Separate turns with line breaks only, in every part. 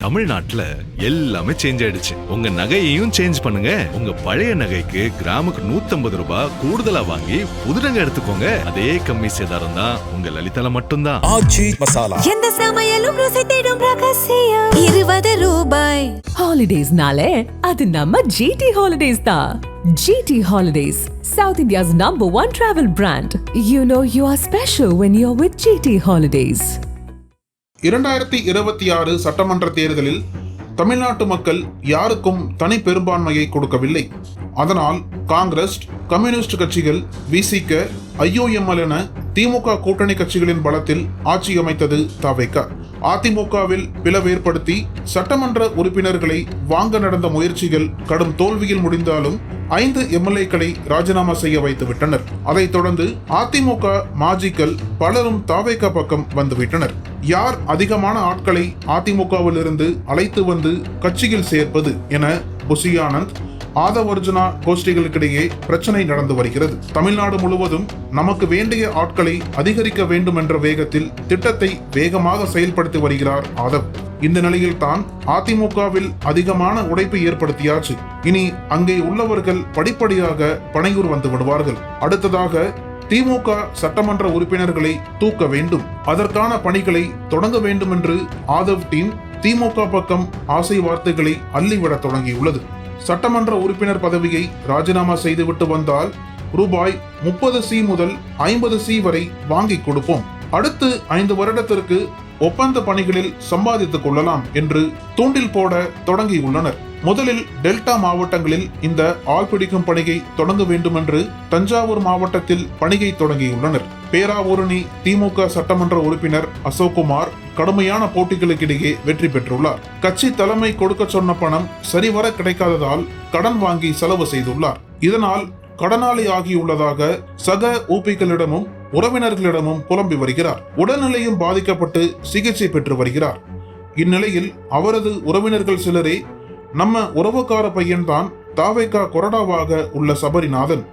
தமிழ்நாட்டுல எல்லாமே சேஞ்ச் ஆயிடுச்சு. உங்க நகையையும் சேஞ்ச் பண்ணுங்க. உங்க பழைய நகைக்கு கிராமுக்கு 150 ரூபாய் கூடுதலா வாங்கி புது நகை எடுத்துக்கோங்க. அதே கம்மி சேதாரம் தான் உங்க லலிதால மட்டும்தான். ஆச்சி மசாலா. எந்த சமையலும் ருசி தேடும் ரகசியம்
20 ரூபாய்.
ஹாலிடேஸ்னாலே அது நம்ம ஜிடி ஹாலிடேஸ் தான். GT Holidays, South India's #1 travel brand. You know you are special when you're with GT Holidays.
2026 சட்டமன்ற தேர்தலில் தமிழ்நாட்டு மக்கள் யாருக்கும் தனி பெரும்பான்மையை கொடுக்கவில்லை. அதனால் காங்கிரஸ், கம்யூனிஸ்ட் கட்சிகள், விசிக, IOML என திமுக கூட்டணி கட்சிகளின் பலத்தில் ஆட்சி அமைத்தது தவேக. அதிமுகவில் பிளவு ஏற்படுத்தி சட்டமன்ற உறுப்பினர்களை வாங்க நடந்த முயற்சிகள் கடும் தோல்வியில் முடிந்தாலும் 5 MLAக்களை ராஜினாமா செய்ய வைத்து விட்டனர். அதைத் தொடர்ந்து அதிமுக மாஜிக்கள் பலரும் தவேக பக்கம் வந்துவிட்டனர். யார் அதிகமான ஆட்களை அதிமுகவில் இருந்து அழைத்து வந்து கட்சியில் சேர்ப்பது என புசி ஆனந்த், ஆதவ் அர்ஜுனா கோஷ்டிகளுக்கிடையே பிரச்சனை நடந்து வருகிறது. தமிழ்நாடு முழுவதும் நமக்கு வேண்டிய ஆட்களை அதிகரிக்க வேண்டும் என்ற வேகத்தில் திட்டத்தை வேகமாக செயல்படுத்தி வருகிறார் ஆதவ். இந்த நிலையில் தான் அதிமுகவில் அதிகமான உடைப்பு ஏற்படுத்தியாச்சு. இனி அங்கே உள்ளவர்கள் படிப்படியாக பனையூர் வந்து விடுவார்கள். அடுத்ததாக திமுக சட்டமன்ற உறுப்பினர்களை தூக்க வேண்டும், அதற்கான பணிகளை தொடங்க வேண்டும் என்று ஆதவ் டீம் திமுக பக்கம் ஆசை வார்த்தைகளை அள்ளிவிட தொடங்கியுள்ளது. சட்டமன்ற உறுப்பினர் பதவியை ராஜினாமா செய்துவிட்டு வந்தால் ரூபாய் 30C முதல் 50C வரை வாங்கி கொடுப்போம். அடுத்து 5 வருடத்திற்கு ஒப்பந்த பணிகளில் சம்பாதித்துக் கொள்ளலாம் என்று தூண்டில் போட தொடங்கியுள்ளனர். முதலில் டெல்டா மாவட்டங்களில் இந்த ஆள் பிடிக்கும் பணியை தொடங்க வேண்டும் என்று தஞ்சாவூர் மாவட்டத்தில் பணியை தொடங்கியுள்ளனர். பேராவூரணி திமுக சட்டமன்ற உறுப்பினர் அசோக்குமார் கடுமையான போட்டிகளுக்கிடையே வெற்றி பெற்றுள்ளார். கட்சி தலைமை கொடுக்க சொன்ன பணம் சரிவர கிடைக்காததால் கடன் வாங்கி செலவு செய்துள்ளார். இதனால் கடனாளி ஆகியுள்ளதாக சக ஊபிகளிடமும் உறவினர்களிடமும் புலம்பி வருகிறார். உடல்நிலையும் பாதிக்கப்பட்டு சிகிச்சை பெற்று வருகிறார். இந்நிலையில் அவரது உறவினர்கள் சிலரே நம்ம உறவுக்கார பையன்தான் தவேக கொறடாவாக உள்ள சபரிநாதன்,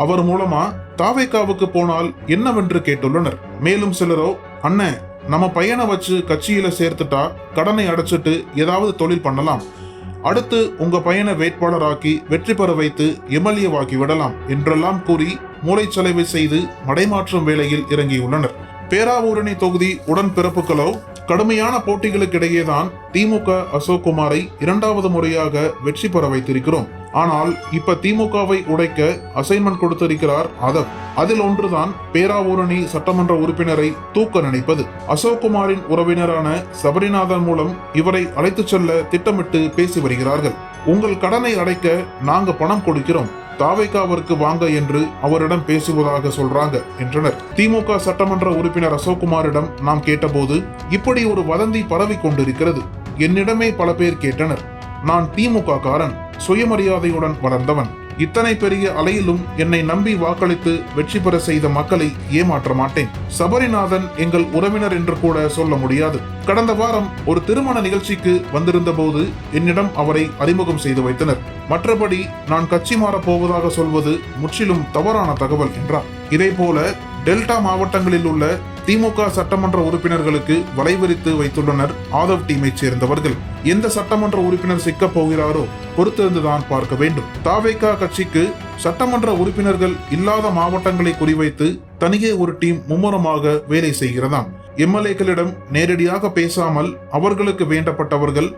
அவர் மூலமா தவேகவுக்கு போனால் என்னவென்று கேட்டுள்ளனர். மேலும் சிலரோ, அண்ணன் நம்ம பையனை வச்சு கட்சியில சேர்த்துட்டா கடனை அடைச்சிட்டு ஏதாவது தொழில் பண்ணலாம், அடுத்து உங்க பையனை வேட்பாளராக்கி வெற்றி பெற வைத்து MLAவாக்கி விடலாம் என்றெல்லாம் கூறி மூளைச்சலவை செய்து மடைமாற்றும் வேளையில் இறங்கியுள்ளனர். பேராவூரணி தொகுதி உடன்பிறப்புகளோ கடுமையான போட்டிகளுக்கு இடையேதான் திமுக அசோக்குமாரை 2வது முறையாக வெற்றி பெற வைத்திருக்கிறோம். ஆனால் இப்ப திமுகவை உடைக்க அசைன்மெண்ட் கொடுத்திருக்கிறார் ஆதவ். அதில் ஒன்றுதான் பேராவூரணி சட்டமன்ற உறுப்பினரை தூக்க நினைப்பது. அசோக்குமாரின் உறவினரான சபரிநாதன் மூலம் இவரை அழைத்து செல்ல திட்டமிட்டு பேசி வருகிறார்கள். உங்கள் கடனை அடைக்க நாங்க பணம் கொடுக்கிறோம், தவேகவிற்கு வாங்க என்று அவரிடம் பேசுவதாக சொல்றாங்க என்றனர். திமுக சட்டமன்ற உறுப்பினர் அசோக்குமாரிடம் நாம் கேட்டபோது, இப்படி ஒரு வதந்தி பரவி கொண்டிருக்கிறது. என்னிடமே பல பேர் கேட்டனர். நான் திமுக காரன், சுயமரியாதையுடன் வளர்ந்தவன். இத்தனை பெரிய அலையிலும் என்னை நம்பி வாக்களித்து வெற்றி பெற செய்த மக்களை ஏமாற்ற மாட்டேன். சபரிநாதன் எங்கள் உறவினர் என்று கூட சொல்ல முடியாது. கடந்த வாரம் ஒரு திருமண நிகழ்ச்சிக்கு வந்திருந்த போது என்னிடம் அவரை அறிமுகம் செய்து வைத்தனர். மற்றபடி நான் கட்சி மாறப் போவதாக சொல்வது முற்றிலும் தவறான தகவல் என்றார். இதே போல டெல்டா மாவட்டங்களில் உள்ள திமுக சட்டமன்ற உறுப்பினர்களுக்கு வலைவிரித்து வைத்துள்ளனர் ஆதவ் டீமை சேர்ந்தவர்கள். எந்த சட்டமன்ற உறுப்பினர் சிக்க போகிறாரோ பொறுத்திருந்துதான் பார்க்க வேண்டும். தவேக கட்சிக்கு சட்டமன்ற உறுப்பினர்கள் இல்லாத மாவட்டங்களை குறிவைத்து தனியே ஒரு டீம் மும்முரமாக வேலை செய்கிறதாம். MLAக்களிடம் நேரடியாக பேசாமல் அவர்களுக்கு வேண்டப்பட்டவர்கள்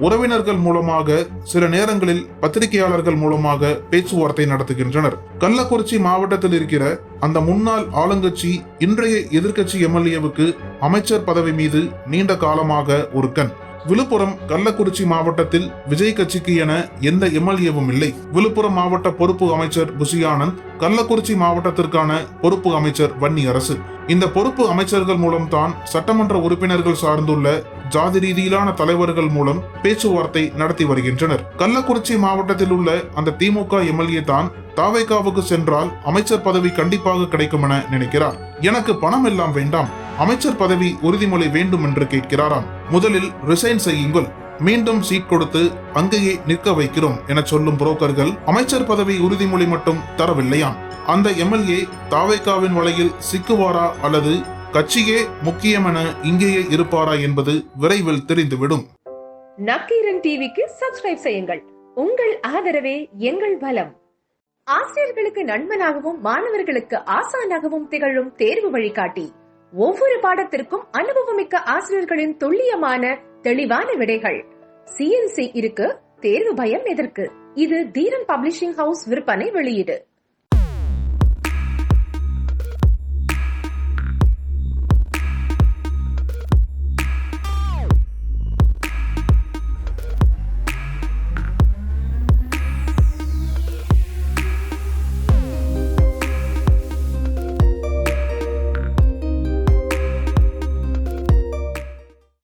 உறவினர்கள் மூலமாக, சில நேரங்களில் பத்திரிகையாளர்கள் மூலமாக பேச்சுவார்த்தை நடத்துகின்றனர். கள்ளக்குறிச்சி மாவட்டத்தில் இருக்கிற அந்த முன்னாள் ஆளுங்கட்சி இன்றைய எதிர்க்கட்சி MLAவுக்கு அமைச்சர் பதவி மீது நீண்ட காலமாக ஒரு கண். விழுப்புரம், கள்ளக்குறிச்சி மாவட்டத்தில் விஜய் கட்சிக்கு என எந்த MLAவும் இல்லை. விழுப்புரம் மாவட்ட பொறுப்பு அமைச்சர் புசி ஆனந்த், கள்ளக்குறிச்சி மாவட்டத்திற்கான பொறுப்பு அமைச்சர் வன்னி அரசு. இந்த பொறுப்பு அமைச்சர்கள் மூலம் தான் சட்டமன்ற உறுப்பினர்கள் சார்ந்துள்ள ஜாதி ரீதியிலான தலைவர்கள் மூலம் பேச்சுவார்த்தை நடத்தி வருகின்றனர். கள்ளக்குறிச்சி மாவட்டத்தில் உள்ள அந்த திமுக MLA தான் தவேகவுக்கு சென்றால் அமைச்சர் பதவி கண்டிப்பாக கிடைக்கும் என நினைக்கிறார். எனக்கு பணம் எல்லாம் வேண்டாம், அமைச்சர் பதவி உறுதிமொழி வேண்டும் என்று கேட்கிறாராம். முதலில் ரிசைன் செய்யுங்கள், மீண்டும் சீட் கொடுத்து அங்கேயே நிற்க வைக்கிறோம் என சொல்லும் புரோக்கர்கள் அமைச்சர் பதவி உறுதிமொழி மட்டும் தரவில்லையாம். அந்த MLA தவேகவின் வலையில் சிக்குவாரா அல்லது கட்சியே முக்கியம் என இங்கேயே இருப்பாரா என்பது விரைவில் தெரிந்துவிடும்.
நக்கீரன் டிவிக்கு சப்ஸ்கிரைப் செய்யுங்கள். உங்கள் ஆதரவே எங்கள் பலம். ஆசிரியர்களுக்கு நண்பனாகவும் மாணவர்களுக்கு ஆசானாகவும் திகழும் தேர்வு வழிகாட்டி. ஒவ்வொரு பாடத்திற்கும் அனுபவமிக்க ஆசிரியர்களின் துல்லியமான தெளிவான விடைகள். CNC இருக்கு, தேர்வு பயம் எதற்கு? இது தீரன் பப்ளிஷிங் ஹவுஸ் விற்பனை வெளியீடு.